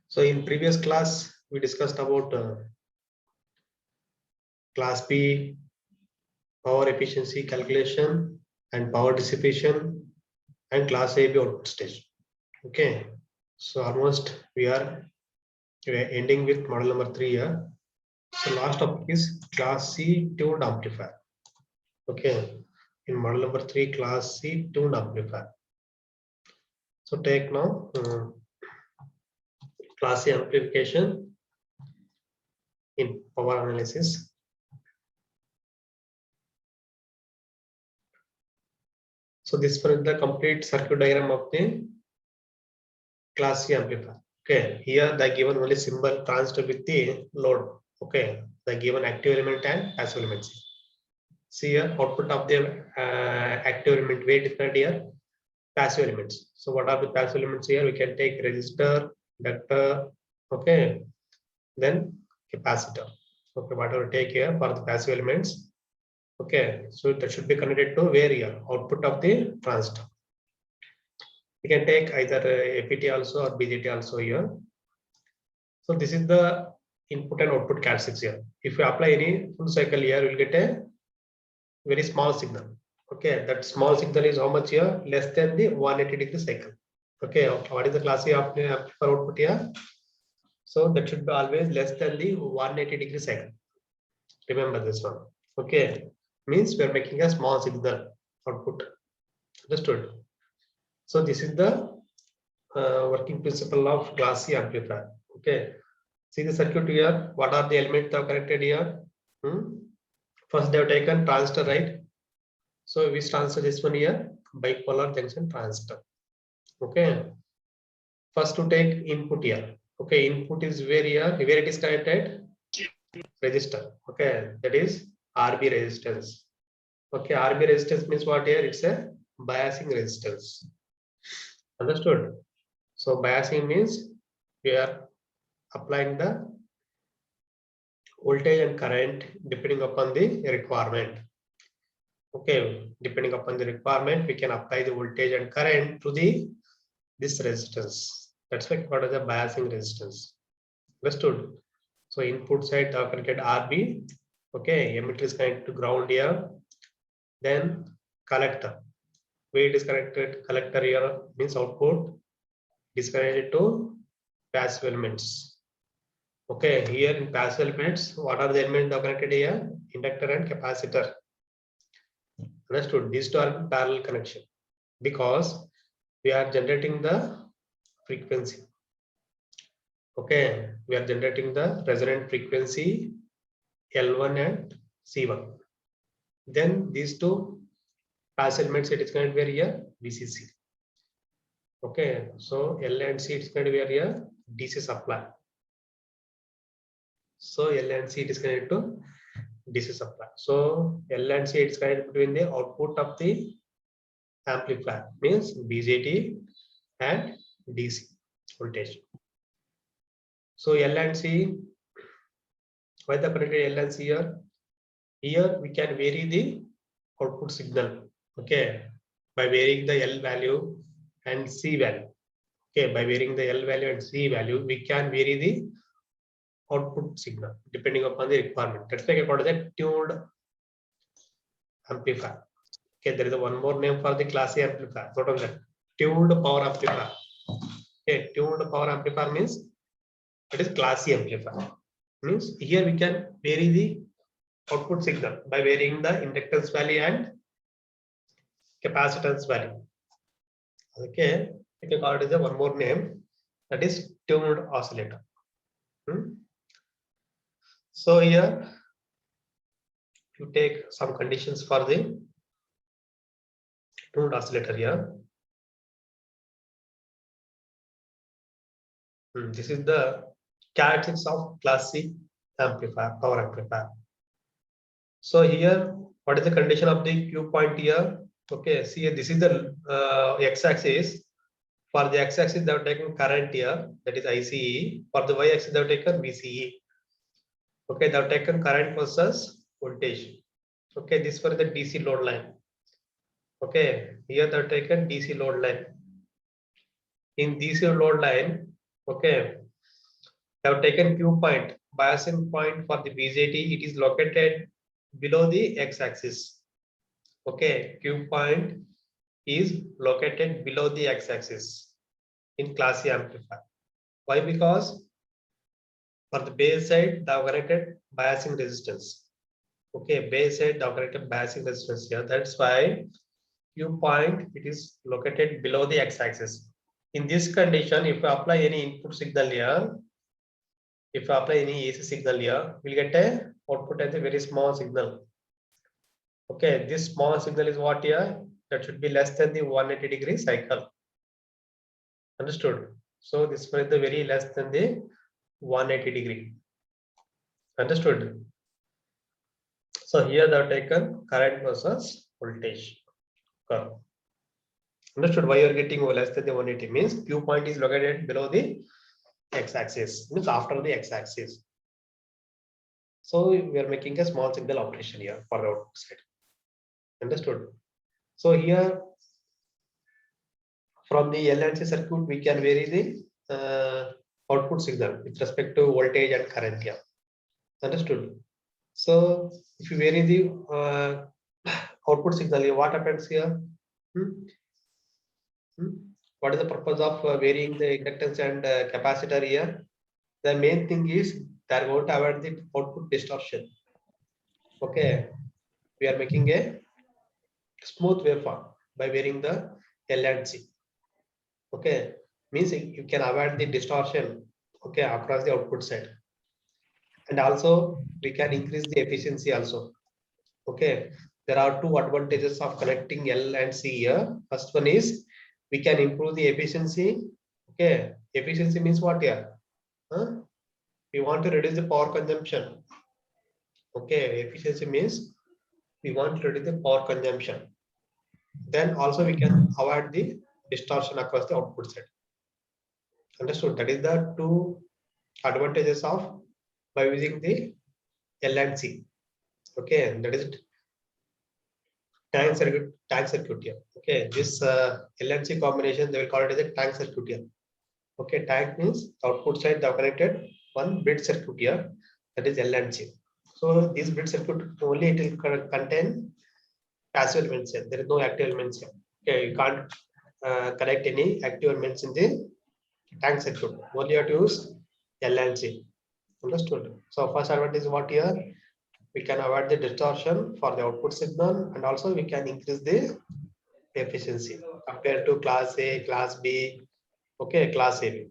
So in previous class, we discussed about class B, power efficiency calculation and power dissipation, and class AB output stage. Okay, so almost we are ending with model number 3 here. So last topic is class C tuned amplifier. Okay, in model number 3, class C tuned amplifier. So take now class C amplification in power analysis. So this is the complete circuit diagram of the class C amplifier. Okay, here they given only symbol transistor with the load. Okay, they given active element and passive elements. See here, output of the active element weight is not here, passive elements. So what are the passive elements here? We can take resistor, inductor, okay, then capacitor. Okay, whatever take here for the passive elements. Okay, so that should be connected to where here, output of the transistor. We can take either APT also or BJT also here. So this is the input and output characteristics here. If you apply any full cycle here, you will get a very small signal. Okay, that small signal is how much here? Less than the 180-degree cycle. Okay, what is the class A amplifier output here? So that should be always less than the 180-degree cycle. Remember this one. Okay, means we are making a small signal output. Understood? So this is the working principle of class C amplifier. Okay, see the circuit here. What are the elements that are connected here? First, they have taken transistor, right? So which transistor this one here? Bipolar junction transistor. Okay. First to take input here. Okay, input is where here, where it is connected? Resistor. Okay, that is RB resistance. Okay, RB resistance means what here? It's a biasing resistance. Understood? So biasing means we are applying the voltage and current depending upon the requirement. Okay, depending upon the requirement, we can apply the voltage and current to this resistance. That's why called as a biasing resistance. Understood? So input side are connected RB. Okay, emitter is connected to ground here. Then collector. Where it is connected, collector here means output is connected to passive elements. Okay, here in passive elements, what are the elements that are connected here? Inductor and capacitor. Understood? These two are in parallel connection because we are generating the frequency. Okay, we are generating the resonant frequency L1 and C1. Then these two passive elements, it is connected where here? VCC. Okay, so L and C, it's connected where here? DC supply. So L and C, it is connected to DC supply. So L and C, it's connected between the output of the amplifier, means BJT and DC voltage. So L and C, why the connected L and C here? Here we can vary the output signal. Okay, by varying the L value and C value. Okay, by varying the L value and C value, we can vary the output signal depending upon the requirement. That's why I call it a tuned amplifier. Okay, there is one more name for the class A amplifier. What is that? Tuned power amplifier. Okay, tuned power amplifier means it is class C amplifier. Means here we can vary the output signal by varying the inductance value and capacitance value. Okay, we can call it as one more name, that is tuned oscillator. So here you take some conditions for the tuned oscillator here. This is the characteristics of class C amplifier, power amplifier. So here, what is the condition of the Q point here? Okay, see this is the x-axis. For the x-axis, they have taken current here, that is ICE. For the y-axis, they have taken VCE. Okay, they have taken current versus voltage. Okay, this for the DC load line. Okay, here they have taken DC load line. In DC load line, okay, they have taken Q point, biasing point for the BJT. It is located below the x-axis. Okay, Q point is located below the x-axis in class C amplifier. Why? Because for the base side, they have connected biasing resistance. Okay, base side, they have connected biasing resistance here. That's why Q point, it is located below the x-axis. In this condition, if you apply any input signal here, if you apply any AC signal here, we'll get a output as a very small signal. Okay, this small signal is what here? That should be less than the 180-degree cycle. Understood? So this is the very less than the 180-degree. Understood? So here they have taken current versus voltage curve. Understood why you are getting less than the 180 means Q point is located below the x-axis, means after the x-axis. So we are making a small signal operation here for the output side. Understood? So here from the L and C circuit we can vary the output signal with respect to voltage and current here. Understood? So if you vary the output signal here, what happens here? What is the purpose of varying the inductance and capacitor here? The main thing is they are going to avoid the output distortion. Okay, we are making a smooth waveform by varying the L and C. Okay, means you can avoid the distortion. Okay, across the output side, and also we can increase the efficiency also. Okay, there are two advantages of connecting L and C here. First one is we can improve the efficiency. Okay, efficiency means what here? We want to reduce the power consumption. Okay, efficiency means we want to reduce the power consumption. Then also we can avoid the distortion across the output side. Understood? That is the two advantages of by using the L and C. Okay, that is tank circuit here. Okay, this L and C combination they will call it as a tank circuit here. Okay, tank means output side they have connected one bridge circuit here, that is L and C. So this bridge circuit only it will contain passive elements here. There is no active elements here. Okay, you can't connect any active elements in the tank circuit. Only you have to use L and C. Understood? So first advantage is what here? We can avoid the distortion for the output signal, and also we can increase the efficiency compared to class A, class B, okay, class AB.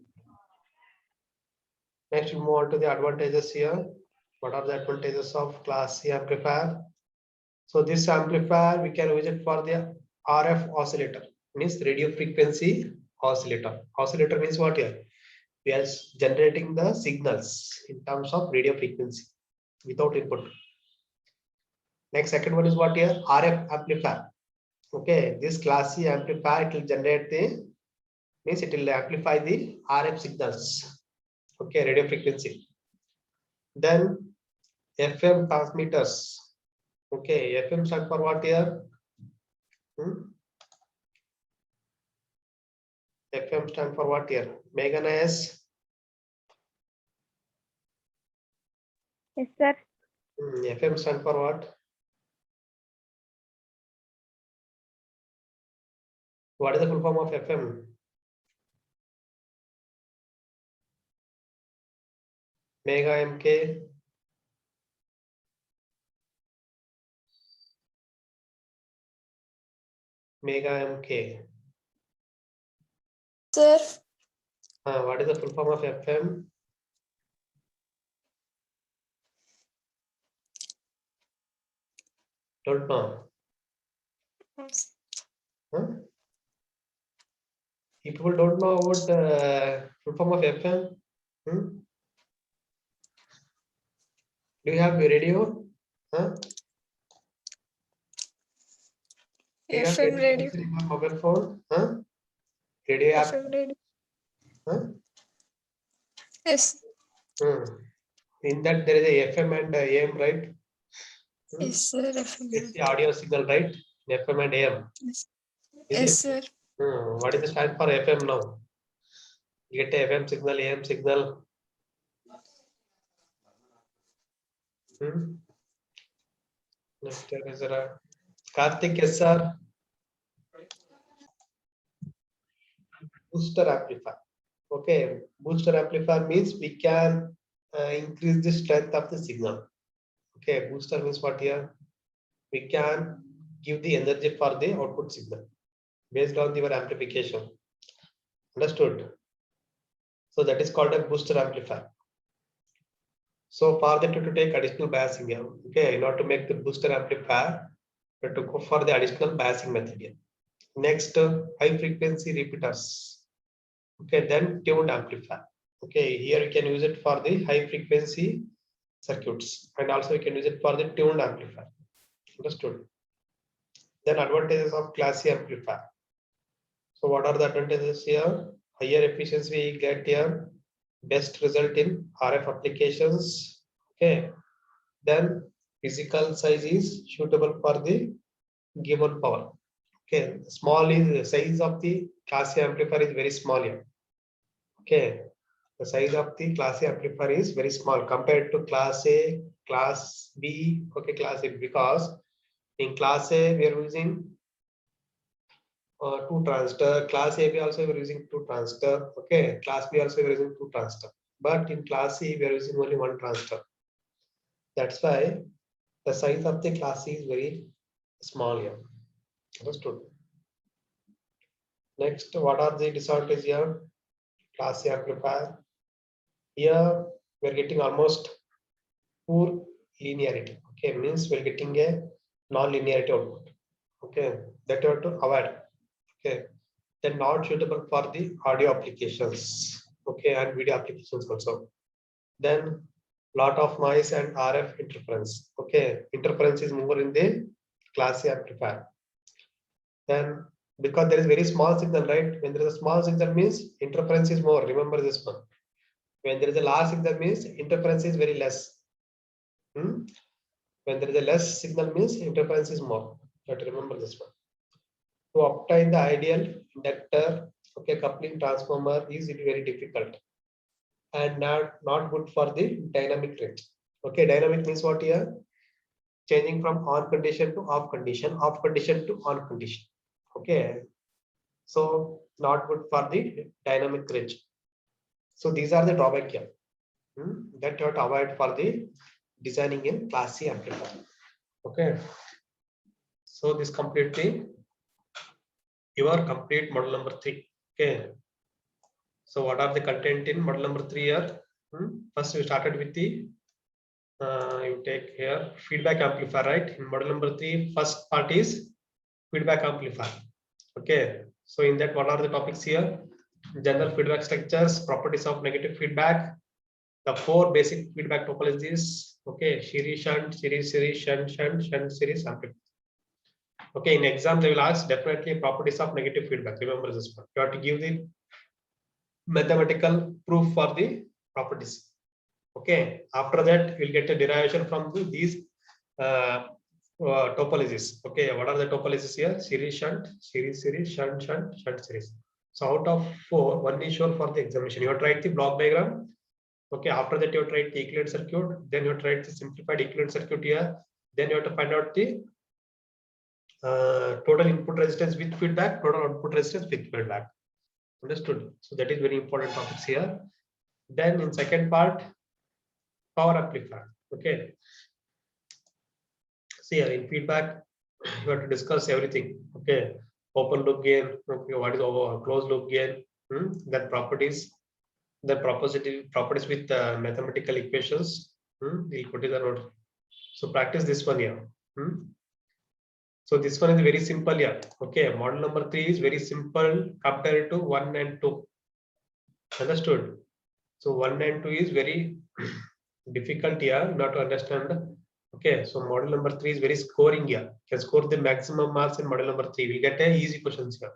Next, we move on to the advantages here. What are the advantages of class C amplifier? So this amplifier we can use it for the RF oscillator, means radio frequency oscillator. Oscillator means what here? We are generating the signals in terms of radio frequency without input. Next, second one is what here? RF amplifier. Okay, this class C amplifier, it will generate the, means it will amplify the RF signals. Okay, radio frequency. Then FM transmitters. Okay, FM stand for what here? FM stand for what here? Megan S. Yes, sir. FM stand for what? What is the full form of FM? Mega MK. Mega MK. Sir. What is the full form of FM? Don't know. If people don't know about the full form of FM, do you have a radio? FM radio. Mobile phone? Radio app? FM radio. Yes. In that there is a FM and AM, right? Yes, sir. FM. It's the audio signal, right? FM and AM. Yes, Is yes it? sir. What is the stand for FM now? You get a FM signal, AM signal. Next is Karthik, yes sir. Booster amplifier. Okay, booster amplifier means we can increase the strength of the signal. Okay, booster means what here? We can give the energy for the output signal based on your amplification. Understood? So that is called a booster amplifier. So for that to take additional biasing here. Okay, in order to make the booster amplifier, we have to go for the additional biasing method here. Next, high frequency repeaters. Okay, then tuned amplifier. Okay, here we can use it for the high frequency circuits, and also we can use it for the tuned amplifier. Understood? Then advantages of Class C amplifier. So what are the advantages here? Higher efficiency we get here, best result in RF applications. Okay, then physical size is suitable for the given power. Okay, small is the size of the Class C amplifier is very small here. Okay, the size of the Class A amplifier is very small compared to Class A, Class B, okay, Class A, because in Class A we are using 2 transistor, Class A we also we are using 2 transistor, okay, Class B also we are using 2 transistor, but in Class C we are using only 1 transistor. That's why the size of the Class C is very small here. Understood? Next, what are the disadvantages here? Class A amplifier. Here we are getting almost poor linearity. Okay, means we're getting a non-linearity output. Okay, that you have to avoid. Okay, then not suitable for the audio applications. Okay, and video applications also. Then lot of noise and RF interference. Okay, interference is more in the Class A amplifier. Then because there is very small signal, right? When there is a small signal means interference is more. Remember this one. When there is a large signal means interference is very less. When there is a less signal means interference is more. You have to remember this one. To obtain the ideal inductor, okay, coupling transformer is very difficult and not good for the dynamic range. Okay, dynamic means what here? Changing from on condition to off condition to on condition. Okay, so not good for the dynamic range. So these are the drawback here that you have to avoid for the designing in Class C amplifier. Okay, so this completely your complete model number 3. Okay, so what are the content in model number 3 here? First we started with the you take here feedback amplifier, right? In model number 3, first part is feedback amplifier. Okay, so in that what are the topics here? General feedback structures, properties of negative feedback, the 4 basic feedback topologies. Okay, series shunt, series shunt, shunt series amplifier. Okay, in exam they will ask definitely properties of negative feedback. Remember this one. You have to give the mathematical proof for the properties. Okay, after that we'll get a derivation from these topologies. Okay, what are the topologies here? Series shunt, series shunt, shunt series. So out of 4, 1 is sure for the examination. You have to write the block diagram. Okay, after that you have to write the equivalent circuit, then you have to write the simplified equivalent circuit here, then you have to find out the total input resistance with feedback, total output resistance with feedback. Understood? So that is very important topics here. Then in second part, power amplifier. Okay, see here in feedback you have to discuss everything. Okay, open loop gain, okay, what is over closed loop gain, then properties, the properties with mathematical equations. We'll put it the note. So practice this one here. So this one is very simple here. Okay, model number 3 is very simple compared to 1 and 2. Understood? So 1 and 2 is very difficult here, not to understand. Okay, so model number 3 is very scoring here. You can score the maximum marks in model number 3. We get a easy questions here.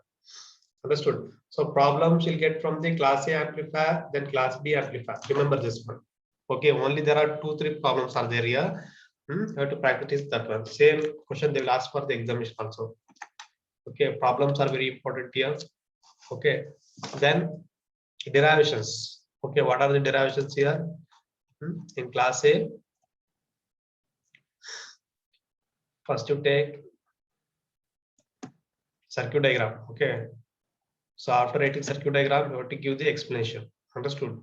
Understood? So problems you'll get from the Class A amplifier, then Class B amplifier. Remember this one. Okay, only there are 2-3 problems are there here. You have to practice that one. Same question they will ask for the examination also. Okay, problems are very important here. Okay, then derivations. Okay, what are the derivations here? In class A, first you take circuit diagram. Okay, so after writing circuit diagram, you have to give the explanation. Understood?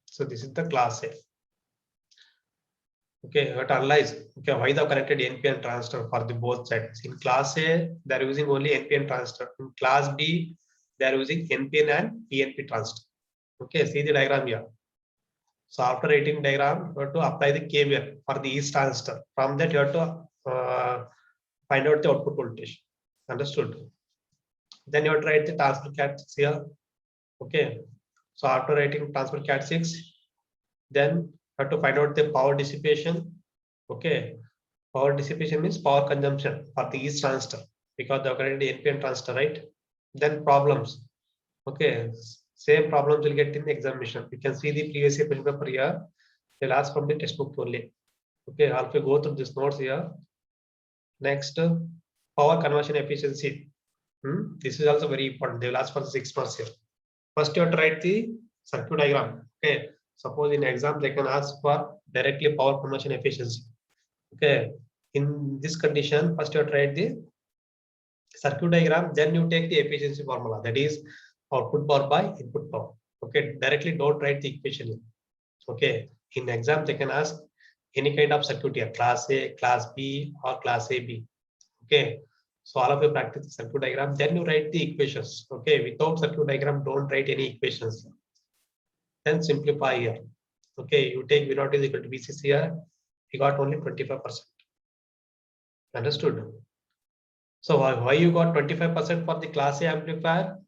So this is the class A. Okay, you have to analyze. Okay, why they have connected NPN transistor for the both sides? In class A, they are using only NPN transistor. In class B, they are using NPN and PNP transistor. Okay, see the diagram here. So after writing diagram, you have to apply the KVL for the each transistor. From that, you have to find out the output voltage. Understood? Then you have to write the transfer cat here. Okay. So after writing transfer cat 6, then you have to find out the power dissipation. Okay. Power dissipation means power consumption for the each transistor because they are currently NPN transistor, right? Then problems. Okay. Same problems will get in the examination. You can see the previous year question paper here. They'll ask from the textbook only. Okay. I'll go through this notes here. Next, power conversion efficiency. This is also very important. They will ask for 6 marks here. First, you have to write the circuit diagram. Okay. Suppose in exam they can ask for directly power conversion efficiency. Okay. In this condition, first you have to write the circuit diagram. Then you take the efficiency formula. That is output power by input power. Okay. Directly don't write the equation. Okay. In exam they can ask any kind of circuit here, class A, class B, or class AB. Okay. So all of you practice the circuit diagram, then you write the equations. Okay, without circuit diagram, don't write any equations. Then simplify here. Okay, you take V0 is equal to VCC here, you got only 25%. Understood? So why you got 25% for the class A amplifier?